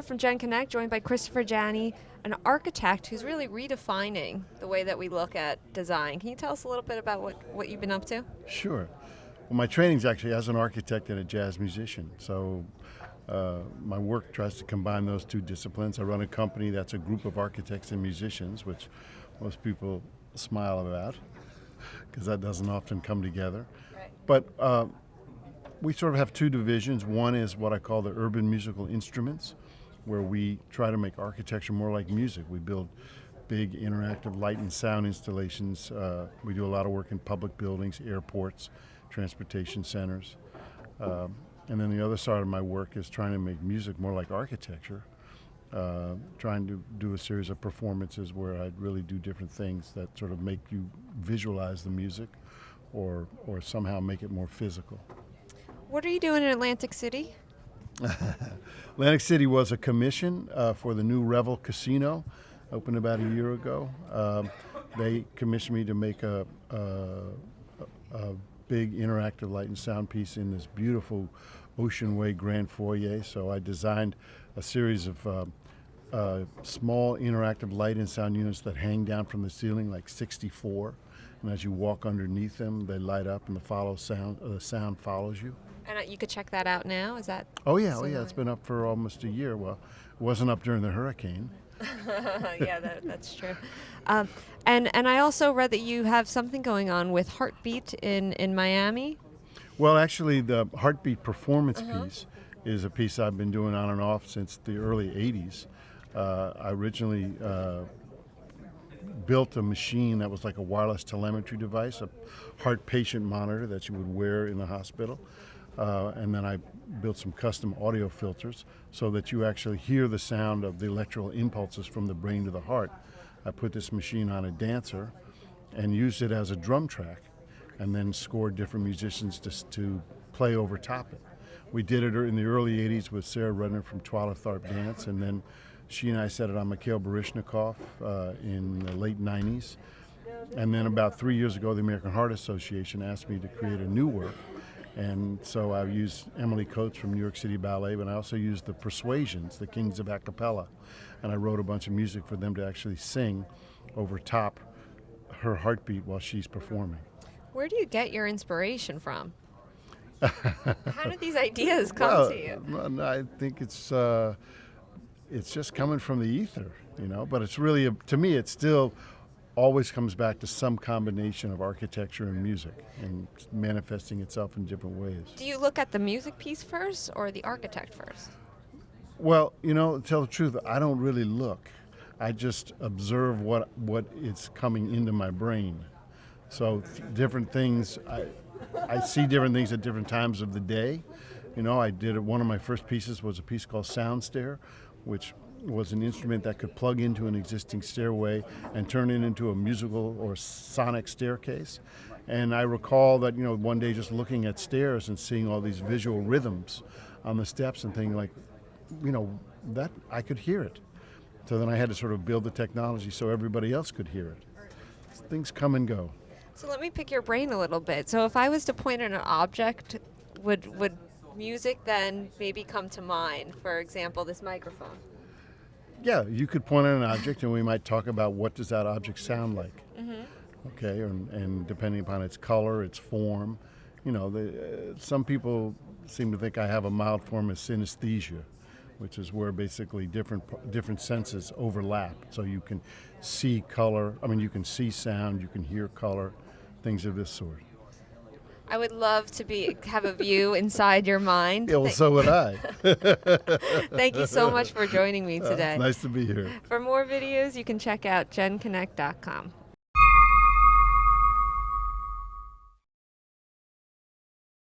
here from genConnect, joined by Christopher Janney, an architect who's really redefining the way that we look at design. Can you tell us a little bit about what you've been up to? Sure. Well, my training's actually as an architect and a jazz musician. So my work tries to combine those two disciplines. I run a company that's a group of architects and musicians, which most people smile about because that doesn't often come together. Right. But we sort of have two divisions. One is what I call the urban musical instruments, where we try to make architecture more like music. We build big interactive light and sound installations. We do a lot of work in public buildings, airports, transportation centers. And then the other side of my work is trying to make music more like architecture, trying to do a series of performances where I really do different things that sort of make you visualize the music or somehow make it more physical. What are you doing in Atlantic City? Lantic City was a commission for the new Revel Casino, opened about a year ago. They commissioned me to make a big interactive light and sound piece in this beautiful Ocean Way grand foyer. So I designed a series of small interactive light and sound units that hang down from the ceiling, like 64. And as you walk underneath them, they light up and the sound follows you. And you could check that out now. Is that? Oh yeah, it's been up for almost a year. Well, it wasn't up during the hurricane. Yeah, that's true. And I also read that you have something going on with Heartbeat in Miami. Well, actually, the Heartbeat performance piece is a piece I've been doing on and off since the early 80s. I originally built a machine that was like a wireless telemetry device, a heart patient monitor that you would wear in the hospital. And then I built some custom audio filters so that you actually hear the sound of the electrical impulses from the brain to the heart. I put this machine on a dancer and used it as a drum track and then scored different musicians to play over top it. We did it in the early 80s with Sarah Rudner from Twyla Tharp Dance, and then she and I set it on Mikhail Baryshnikov in the late 90s. And then about 3 years ago, the American Heart Association asked me to create a new work. And so I used Emily Coates from New York City Ballet, but I also used the Persuasions, the Kings of Acapella. And I wrote a bunch of music for them to actually sing over top her heartbeat while she's performing. Where do you get your inspiration from? How did these ideas come to you? I think it's just coming from the ether, but it's really, to me, it's still always comes back to some combination of architecture and music and manifesting itself in different ways. Do you look at the music piece first or the architect first? Well, to tell the truth, I don't really look. I just observe what is coming into my brain. So different things, I see different things at different times of the day. One of my first pieces was a piece called Sound Stair, which was an instrument that could plug into an existing stairway and turn it into a musical or sonic staircase. And I recall that, one day just looking at stairs and seeing all these visual rhythms on the steps and thinking like, that I could hear it. So then I had to sort of build the technology so everybody else could hear it. Things come and go. So let me pick your brain a little bit. So if I was to point at an object, would music then maybe come to mind? For example, this microphone. Yeah, you could point at an object and we might talk about what does that object sound like. Mm-hmm. Okay, and depending upon its color, its form, some people seem to think I have a mild form of synesthesia, which is where basically different senses overlap. So you can see color, you can see sound, you can hear color, things of this sort. I would love to have a view inside your mind. Yeah, well, so would I. Thank you so much for joining me today. It's nice to be here. For more videos, you can check out genConnect.com.